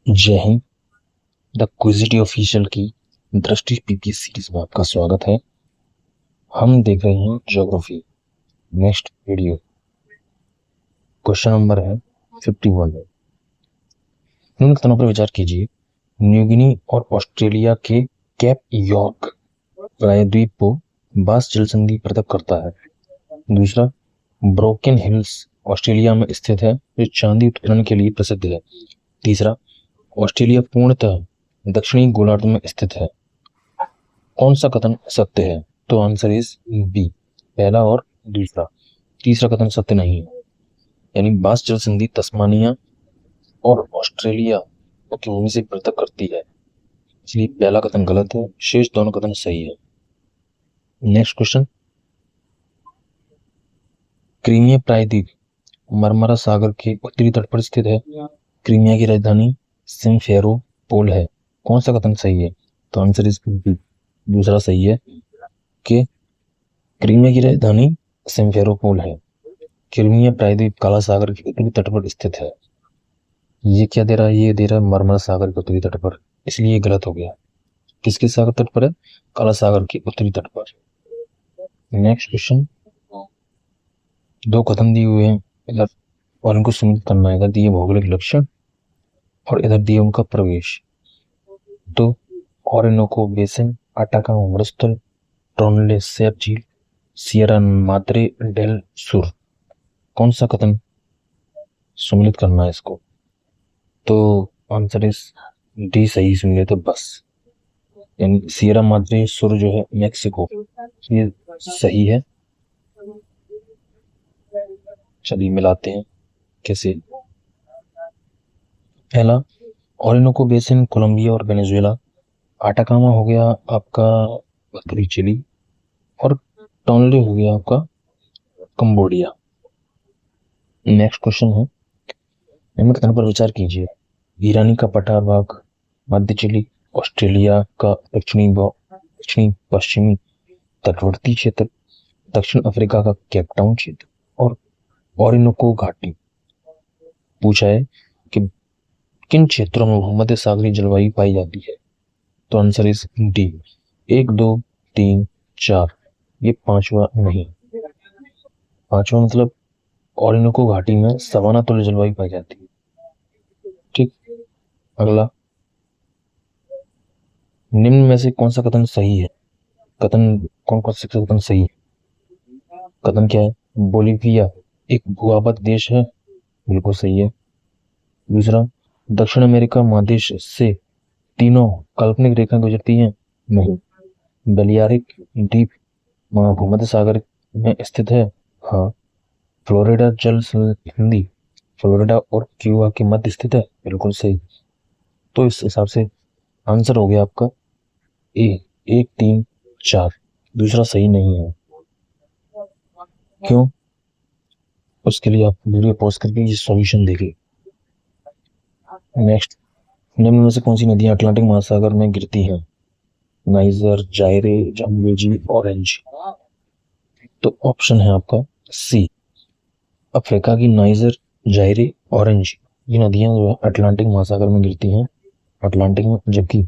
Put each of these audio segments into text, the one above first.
जय Hind. The क्विजिटी official की दृष्टि पीपी सीरीज में आपका स्वागत है। हम देख रहे हैं geography. Next video question number है 51 है। निम्न कथनों पर विचार कीजिए। न्यू गिनी और ऑस्ट्रेलिया के कैप यॉर्क प्रायद्वीप को बास जल संधि पृथक करता है। दूसरा, ब्रोकन हिल्स ऑस्ट्रेलिया में स्थित है जो चांदी उत्खनन के लिए प्रसिद्ध है। तीसरा, ऑस्ट्रेलिया पूर्णतः दक्षिणी गोलार्ध में स्थित है। कौन सा कथन सत्य है? तो आंसर इज बी, पहला और दूसरा। तीसरा कथन सत्य नहीं है, यानी बास जल संधि तस्मानिया और ऑस्ट्रेलिया की भूमि से पृथक करती है, इसलिए पहला कथन गलत है, शेष दोनों कथन सही है। नेक्स्ट क्वेश्चन, क्रीमिया प्रायद्वीप मरमरा सागर के उत्तरी तट पर स्थित है। क्रीमिया की राजधानी सिम्फेरोपोल है। कौन सा कथन सही है? तो आंसर इज बी, दूसरा सही है कि क्रीमिया की राजधानी सिम्फेरोपोल है। क्रीमिया प्रायद्वीप काला सागर के उत्तरी तट पर स्थित है। ये क्या दे रहा है? ये दे रहा है मरमरा सागर के उत्तरी तट पर, इसलिए ये गलत हो गया। किसके सागर तट पर है? काला सागर के उत्तरी तट पर। नेक्स्ट क्वेश्चन, दो कथन दिए हुए हैं इधर और इनको सुनिश्चित करना है। इधर दिए भौगोलिक लक्षण और इधर दिए उनका प्रवेश। तो ऑरिनोको बेसिन, आटाकामा मरुस्थल, टोनले सैप झील, सियरा माद्रे डेल सुर। कौन सा कथन सम्मिलित करना है इसको? तो आंसर इज डी सही सुन तो बस, यानी सियरा माद्रे सुर जो है मेक्सिको, ये सही है। चलिए मिलाते हैं कैसे। पहला, ऑरिनोको बेसिन कोलंबिया और वेनेजुएला। आटाकामा हो गया आपका उत्तरी चिली और टोनले हो गया आपका कंबोडिया। नेक्स्ट क्वेश्चन है, निम्न कथन पर विचार कीजिए। ईरानी का पठार भाग, मध्य चिली, ऑस्ट्रेलिया का दक्षिणी पश्चिमी तटवर्ती क्षेत्र, दक्षिण अफ्रीका का केपटाउन क्षेत्र और ओरिनोको घाटी। पूछा है कि किन क्षेत्रों में भूमध्य सागरीय जलवायु पाई जाती है? तो आंसर इज डी, 1 2 3 4। ये पांचवा नहीं, पांचवा मतलब ओरिनोको घाटी में सवाना तुल्य जलवायु पाई जाती है। ठीक, अगला, निम्न में से कौन सा कथन सही है? कथन कौन कौन से कथन सही है? कथन क्या है? बोलीविया एक भूआबाद देश है, बिल्कुल सही है। दूसरा, दक्षिण अमेरिका महादेश से तीनों काल्पनिक रेखाएं गुजरती हैं, नहीं। बेलियारिक द्वीप भूमध्य सागर में स्थित है, हाँ। फ्लोरिडा जल संधि फ्लोरिडा और क्यूबा के मध्य स्थित है, बिल्कुल सही। तो इस हिसाब से आंसर हो गया आपका ए, 1 3 4। दूसरा सही नहीं है। क्यों? उसके लिए आप वीडियो पॉज करके ये सॉल्यूशन देखिए। नेक्स्ट, निम्न में से कौन सी नदियां अटलांटिक महासागर में गिरती हैं? Niger, जायरे, Zambezi, orange. तो ऑप्शन है आपका सी, अफ्रीका की नाइजर, जायरे, ऑरेंज, ये नदियां जो है अटलांटिक महासागर में गिरती हैं, अटलांटिक में, जबकि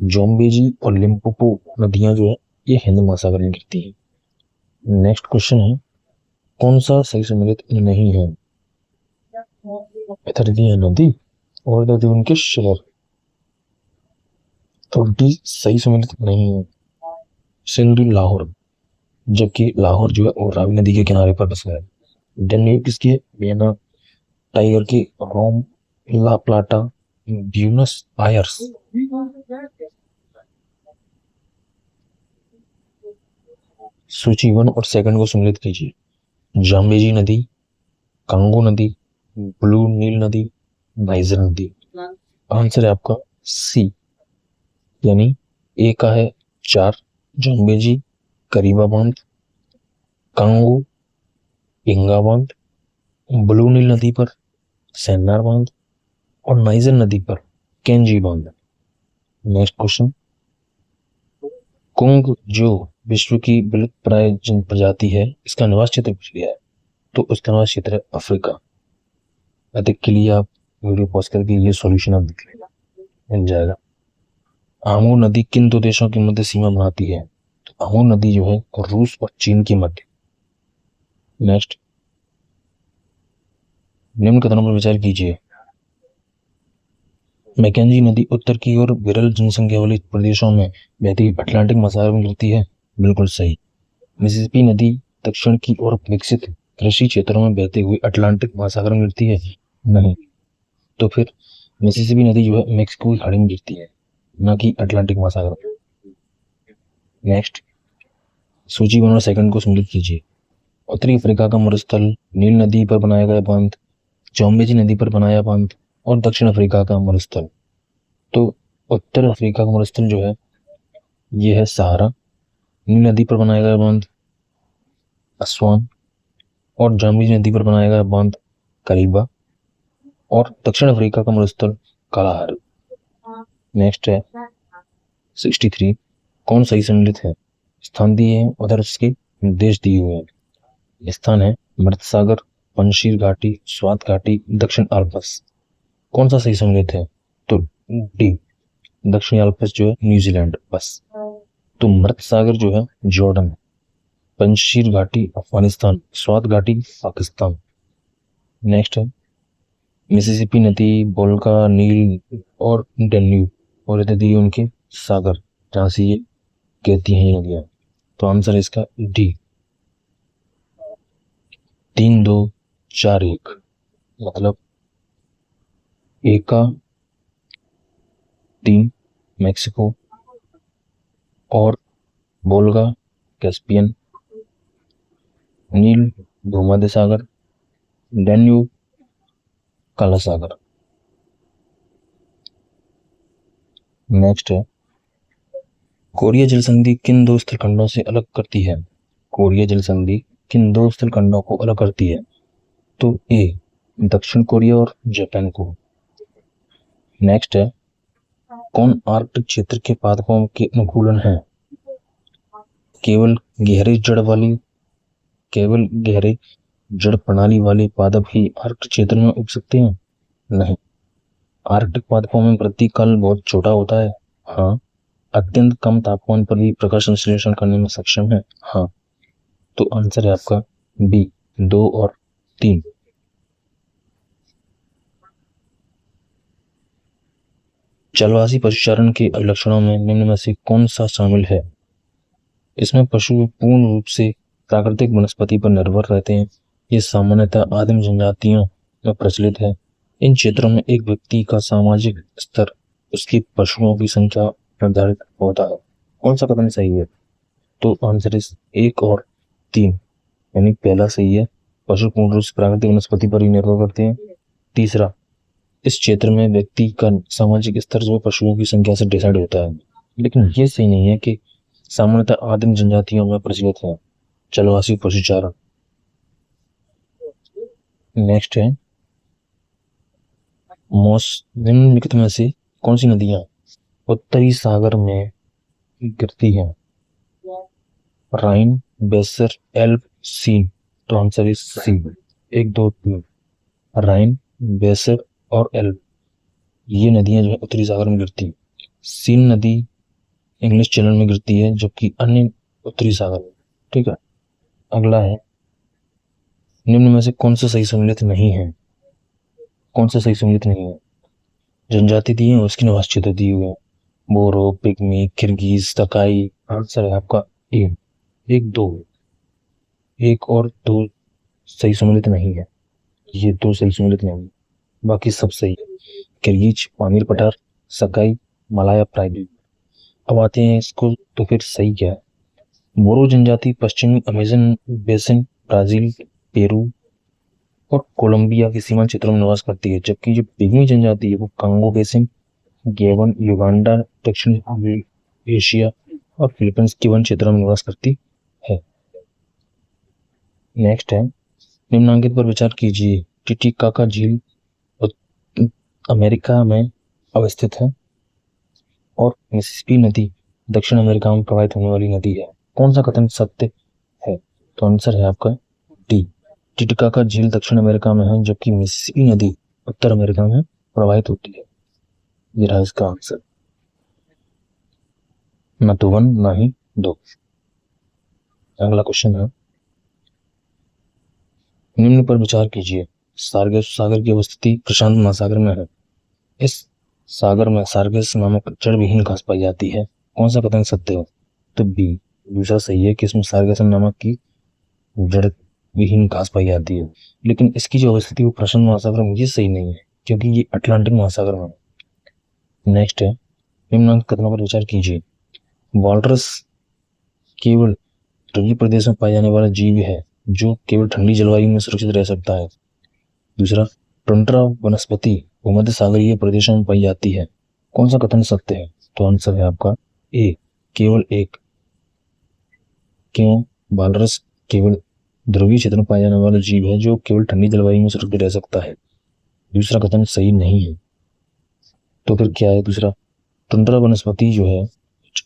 जोम्बेजी और लिम्पोपो नदियां जो है ये हिंद महासागर में गिरती हैं। नेक्स्ट क्वेश्चन है, कौन सा सही सम्मिलित नहीं है? इधर दी है नदी और इधर दी उनके शहर, तो डी सही सम्मिलित नहीं है। सिंधु लाहौर, जबकि लाहौर जो है वो रावी नदी के किनारे पर बसा है। डेन्यूब किसकी है? वियना टाइगर की, रोम, ला प्लाटा, ब्यूनस आयर्स। सूची 1 और 2 को सम्मिलित कीजिए। जाम्बेजी नदी, कांगो नदी, ब्लू नील नदी, नाइजर नदी। आंसर है आपका सी, यानी ए का है 4, जाम्बेजी, करीबा बांध, कांगो, इंगा बांध, ब्लू नील नदी पर सेन्नार बांध और नाइजर नदी पर केंजी बांध। नेक्स्ट क्वेश्चन, कुंग जो विश्व की विलुप्त प्राय प्रजाति है, इसका निवास क्षेत्र पूछ लिया है, तो उसका निवास क्षेत्र है अफ्रीका। अधिक के लिए आप वीडियो पॉज करके ये सॉल्यूशन आप देख लेना, मिल जाएगा। आमू नदी किन दो देशों के मध्य सीमा बनाती है? तो आमू नदी जो है रूस और चीन के मध्य। नेक्स्ट, निम्न कथनों पर विचार कीजिए। मैकेंजी नदी उत्तर की ओर विरल जनसंख्या वाले प्रदेशों में बहती अटलांटिक महासागर में गिरती है। बिल्कुल सही। मिसिसिपी नदी दक्षिण की ओर विकसित कृषि क्षेत्रों में बहते हुए अटलांटिक महासागर में गिरती है। नहीं, तो फिर मिसिसिपी नदी जो है मेक्सिको की खाड़ी में गिरती है, न कि अटलांटिक महासागर में। नेक्स्ट, सूची 1 और सेकंड को सम्मिलित कीजिए। उत्तरी अफ्रीका का मरुस्थल, नील नदी पर बनाया गया बांध, चौम्बेजी नदी पर बनाया बांध और दक्षिण अफ्रीका का मरुस्थल। तो उत्तर अफ्रीका का मरुस्थल जो है ये है सहारा, नील नदी पर बनाया गया बांध असवान और जाम्बेजी नदी पर बनाया गया बांध करीबा और दक्षिण अफ्रीका का मरुस्थल कालाहार। नेक्स्ट है 63, कौन सही सम्मिलित है? स्थान दिए हैं, उधर उसके निर्देश दिए हुए हैं। स्थान है मृत सागर, पंजशीर घाटी, स्वात घाटी, दक्षिण अल्प्स। कौन सा सही सम्मिलित है? तो डी, दक्षिणी अल्प्स जो है न्यूजीलैंड। बस, तो मृत सागर जो है जॉर्डन, पंजशीर घाटी अफगानिस्तान, स्वात घाटी पाकिस्तान। नेक्स्ट है मिसिसिपी नदी, वोल्गा, नील और डेन्यूब और इत्यादि उनके सागर जहाँ से ये कहती हैं ये नदियाँ। तो आंसर है इसका डी, 3 2 4 1, मतलब ए का 3 मैक्सिको और वोल्गा कैस्पियन, नील भूमध्य सागर, डेन्यूब काला सागर। नेक्स्ट है कोरिया जल संधि किन दो स्थल खंडों से अलग करती है? कोरिया जल संधि किन दो स्थल खंडों को अलग करती है? तो ए, दक्षिण कोरिया और जापान को। नेक्स्ट है कौन आर्कटिक क्षेत्र के पादपों के अनुकूलन है? केवल गहरे जड़ प्रणाली वाले पादप ही आर्कटिक क्षेत्र में उग सकते हैं? नहीं, आर्कटिक पादपों में वृद्धि काल बहुत छोटा होता है। हाँ, अत्यंत कम तापमान पर भी प्रकाश संश्लेषण करने में सक्षम है। हाँ, तो आंसर है आपका बी, 2 और 3। जलवासी पशुचारण के लक्षणों में निम्न में से कौन सा शामिल है? इसमें पशु पूर्ण रूप से प्राकृतिक वनस्पति पर निर्भर रहते हैं। ये सामान्यतः आदिम जनजातियों में प्रचलित है। इन क्षेत्रों में एक व्यक्ति का सामाजिक स्तर उसकी पशुओं की संख्या निर्धारित होता है। कौन सा कथन सही है? तो आंसर इस 1 और 3, यानी पहला सही है, पशु पूर्ण रूप से प्राकृतिक वनस्पति पर ही निर्भर करते हैं। तीसरा, इस क्षेत्र में व्यक्ति का सामाजिक स्तर जो पशुओं की संख्या से डिसाइड होता है। लेकिन ये सही नहीं है कि सामान्यतः आदिम जनजातियों में प्रचलित है जलवासी पशुचारण। नेक्स्ट है निम्नलिखित में से कौन सी नदियां उत्तरी सागर में गिरती हैं? राइन, बेसर, एल्ब, सीन। तो आंसर इज सी, 1 2 3, राइन, बेसर और एल्ब, ये नदियां जो है उत्तरी सागर में गिरती है। सीन नदी इंग्लिश चैनल में गिरती है, जबकि अन्य उत्तरी सागर में। ठीक है, अगला है निम्न में से कौन सा सही सम्मिलित नहीं है? कौन सा सही सम्मिलित नहीं है? जनजाति दी है, उसके निवास क्षेत्र दिए हुए हैं, बोरो, पिग्मी, किर्गिज, तकाई। आंसर है आपका ए, 1 2, 1 और 2 सही सम्मिलित नहीं है। ये 2 सही सम्मिलित नहीं है, बाकी सब सही है। किर्गिज, पामीर पठार, सकाई, मलाया प्रायद्वीप। अब आते हैं इसको, तो फिर सही क्या है? बोरो जनजाति पश्चिमी अमेजन बेसिन, ब्राजील, पेरू और कोलंबिया के सीमांत क्षेत्रों में निवास करती है, जबकि जो पिग्मी जनजाति है वो कांगो बेसिन, गेवन, युगांडा, दक्षिण एशिया और फिलीपींस के वन क्षेत्रों में निवास करती है। नेक्स्ट है निम्नांकित पर विचार कीजिए। टिटिकाका झील अमेरिका में अवस्थित है और मिसिसिपी नदी दक्षिण अमेरिका में प्रवाहित होने वाली नदी है। कौन सा कथन सत्य है? तो आंसर है आपका डी, टिटिकाका झील दक्षिण अमेरिका में है, जबकि मिसिसिपी नदी उत्तर अमेरिका में प्रवाहित होती है। ये रहा इसका आंसर, न तो 1 ना ही 2। अगला क्वेश्चन है, निम्न पर विचार कीजिए। सार्गेस सागर की अवस्थिति प्रशांत महासागर में है। इस सागर में सार्गेस नामक जड़ विहीन घास पाई जाती है। कौन सा कथन सत्य है? तो बी, दूसरा सही है कि इसमें सार्गेस नामक की जड़ विहीन घास पाई जाती है। लेकिन इसकी जो अवस्थिति वो प्रशांत महासागर में, ये सही नहीं है क्योंकि ये अटलांटिक महासागर में है। नेक्स्ट है, निम्नलिखित कथनों पर विचार कीजिए। वॉल्रस केवल ध्रुवीय प्रदेश में पाया जाने वाला जीव है जो केवल ठंडी जलवायु में सुरक्षित रह सकता है। दूसरा, टुंड्रा वनस्पति भूमध्य सागरीय प्रदेशों में पाई जाती है। कौन सा कथन सत्य है? तो आंसर है आपका ए, केवल एक। क्यों? वालरस केवल ध्रुवीय क्षेत्र में पाया जाने वाला जीव है जो केवल ठंडी जलवायु में सुरक्षित रह सकता है। दूसरा कथन सही नहीं है। तो फिर क्या है दूसरा? टुंड्रा वनस्पति जो है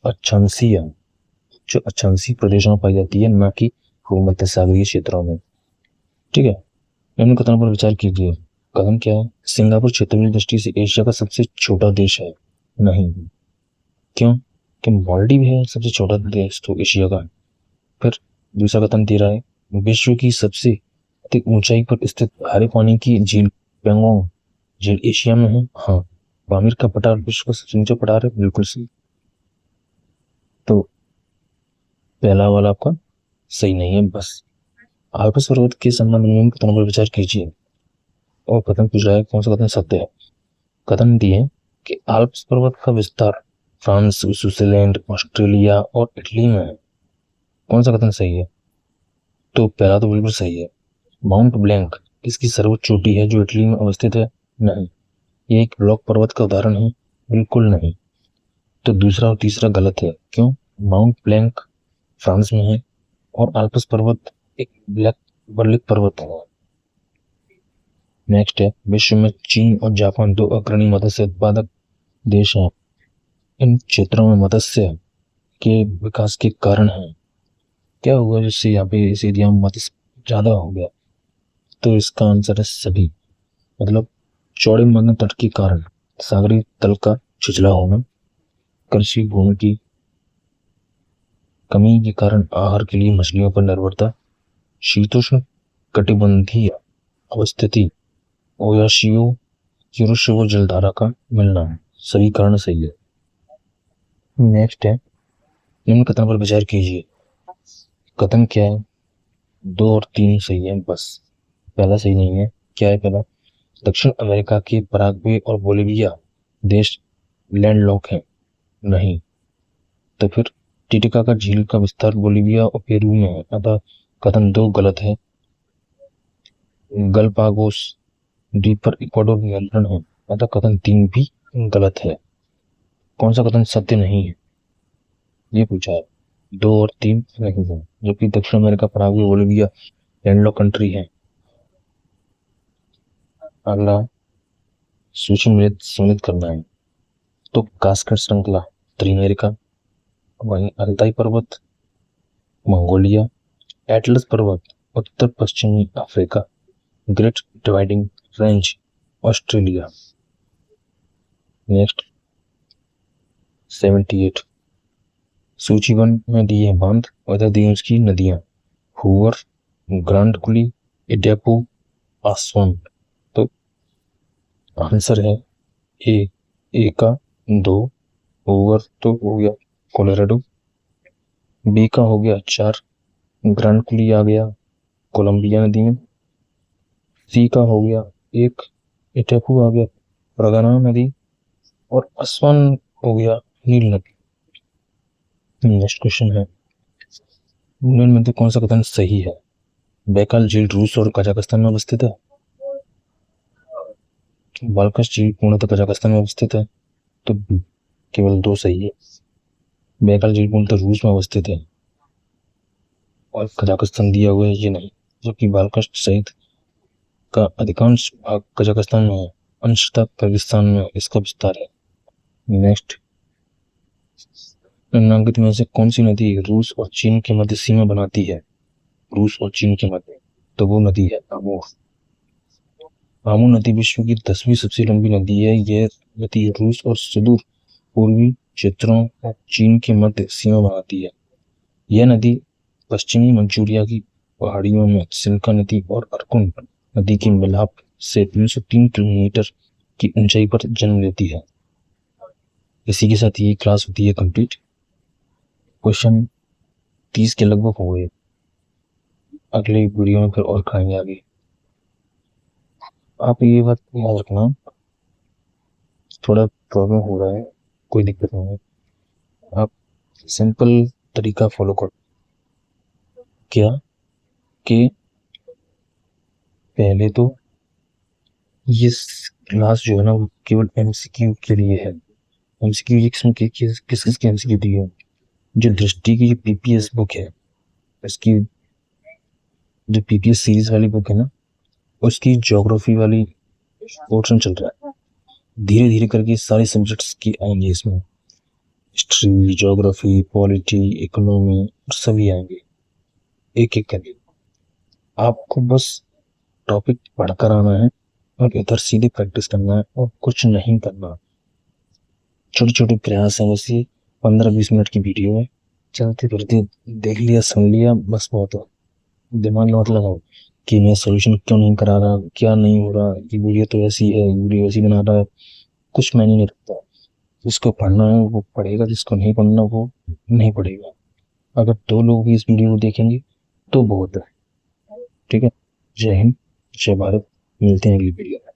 अक्षांशीय प्रदेशों में पाई जाती है, न कि भूमध्य सागरीय क्षेत्रों में। ठीक है, निम्न कथनों पर विचार कीजिए। कथन क्या है? सिंगापुर क्षेत्रीय दृष्टि से एशिया का सबसे छोटा देश है। नहीं। क्यों? कि मालदीव है सबसे छोटा देश तो एशिया का। फिर दूसरा कथन दे रहा है, विश्व की सबसे अधिक ऊंचाई पर स्थित हरे पानी की झील पेंगोंग झील एशिया में है। हाँ। पामीर का पठार विश्व का सबसे ऊंचा पठार है। बिल्कुल सही। तो पहला वाला आपका सही नहीं है। बस आल्प्स पर्वत के संबंध में कथनों पर विचार कीजिए। और कथन पूछ रहा है कौन सा कथन सत्य है। कथन दिए कि आल्प्स पर्वत का विस्तार फ्रांस, स्विट्जरलैंड, ऑस्ट्रेलिया और इटली में है। कौन सा कथन सही है? तो पहला तो बिल्कुल सही है। माउंट ब्लैंक इसकी सर्वोच्च चोटी है जो इटली में अवस्थित है। नहीं। ये एक ब्लॉक पर्वत का उदाहरण है। बिल्कुल नहीं। तो दूसरा और तीसरा गलत है। क्यों? माउंट ब्लैंक फ्रांस में है और आल्प्स पर्वत एक ब्लैक वर्लिक पर्वत है। नेक्स्ट है, विश्व में चीन और जापान दो अग्रणी मत्स्य उत्पादक देश हैं। इन क्षेत्रों में मत्स्य के विकास के कारण है। क्या हुआ जिससे यहाँ पे इस एरिया में मत्स्य ज्यादा हो गया? तो इसका आंसर है सभी। मतलब चौड़े मगन तट के कारण, सागरीय तल का छिछला होना, कृषि भूमि की कमी के कारण आहार के लिए मछलियों पर निर्भरता, शीतोष्ण कटिबंधीय अवस्थिति, ओयाशियो यूरोशियो जलधारा का मिलना, सभी कारण सही है। नेक्स्ट है, निम्न कथन पर विचार कीजिए। कथन क्या है? 2 और 3 सही है। बस पहला सही नहीं है। क्या है पहला? दक्षिण अमेरिका के पराग्वे और बोलिविया देश लैंडलॉक हैं। नहीं। तो फिर टिटिकाका झील का विस्तार बोलिविया और पेरू में है। अतः कथन 2 गलत है। गलपागोस द्वीप पर इक्वाडोर नियंत्रण है। अतः कथन 3 भी गलत है। कौन सा कथन सत्य नहीं है ये पूछा है। 2 और 3 नहीं है, जबकि दक्षिण America, Paraguay, Bolivia landlocked country है। अगला सूक्ष्म सम्मिलित करना है। तो कास्केड श्रृंखला उत्तरी अमेरिका, वहीं अल्ताई पर्वत मंगोलिया, एटलस पर्वत उत्तर पश्चिमी Africa, great dividing range Australia. Next 78 सूची 1 में दी है बांध और इधर दी उसकी नदियां, हूवर, ग्रांड कुली, इडेपो, आसवन। तो आंसर है ए का 2, हूवर तो हो गया कोलोराडो, बी का हो गया 4, ग्रांड कुली आ गया कोलंबिया नदी में, सी का हो गया 1, इटेपू आ गया परगना नदी, और असवान हो गया नील नदी। नेक्स्ट क्वेश्चन है, निम्न में से कौन सा कथन सही है? बैकाल झील रूस और कजाकिस्तान में अवस्थित है। बालकश झील पूर्णतः कजाकिस्तान में अवस्थित है। तो केवल 2 सही है। बैकाल झील पूर्णतः रूस में अवस्थित है और कजाकिस्तान दिया हुआ है ये नहीं, जबकि बालकश सहित का अधिकांश भाग कजाकिस्तान में है, अंशतः किर्गिस्तान में इसका विस्तार है। नेक्स्ट, निम्नलिखित में से कौन सी नदी रूस और चीन के मध्य सीमा बनाती है? रूस और चीन के मध्य, तो वो नदी है अमूर। आमू नदी विश्व की 10वीं सबसे लंबी नदी है। यह नदी रूस और सुदूर पूर्वी क्षेत्रों और चीन के मध्य सीमा बनाती है। यह नदी पश्चिमी मंचूरिया की पहाड़ियों में सिल्का नदी और अरकुन नदी के मिलाप से 303 किलोमीटर की ऊंचाई पर जन्म लेती है। इसी के साथ ये क्लास होती है कंप्लीट। क्वेश्चन 30 के लगभग हो गए। अगले वीडियो में फिर और खाएंगे आगे। आप ये बात याद रखना, थोड़ा प्रॉब्लम हो रहा है, कोई दिक्कत नहीं है, आप सिंपल तरीका फॉलो करो। क्या कि पहले तो ये क्लास जो है ना वो केवल एमसीक्यू के लिए है। एमसीक्यू किसमें किस किस की एमसीक्यू दी है? जो दृष्टि की पीपीएस बुक है, इसकी जो पीपीएस सीरीज वाली बुक है ना, उसकी ज्योग्राफी वाली पोर्शन चल रहा है। धीरे धीरे करके सारे सब्जेक्ट्स की आएंगे इसमें, हिस्ट्री, ज्योग्राफी, पॉलिटी, इकोनॉमी सभी आएंगे एक एक करके। आपको बस टॉपिक पढ़कर आना है और इधर सीधे प्रैक्टिस करना है और कुछ नहीं करना। छोटे छोटे प्रयास हैं बस, ये 15-20 मिनट की वीडियो है, चलते फिरते देख लिया सुन लिया बस बहुत है। दिमाग में मत लगाओ कि मैं सोल्यूशन क्यों नहीं करा रहा, क्या नहीं हो रहा, ये वीडियो तो ऐसी है, वीडियो ऐसी बना रहा है। कुछ मैंने नहीं रखता। जिसको पढ़ना है वो पढ़ेगा, जिसको नहीं पढ़ना वो नहीं पढ़ेगा। अगर 2 लोग भी इस वीडियो को देखेंगे तो बहुत है। ठीक है। जय हिंद, जय भारत। मिलते हैं अगली वीडियो में।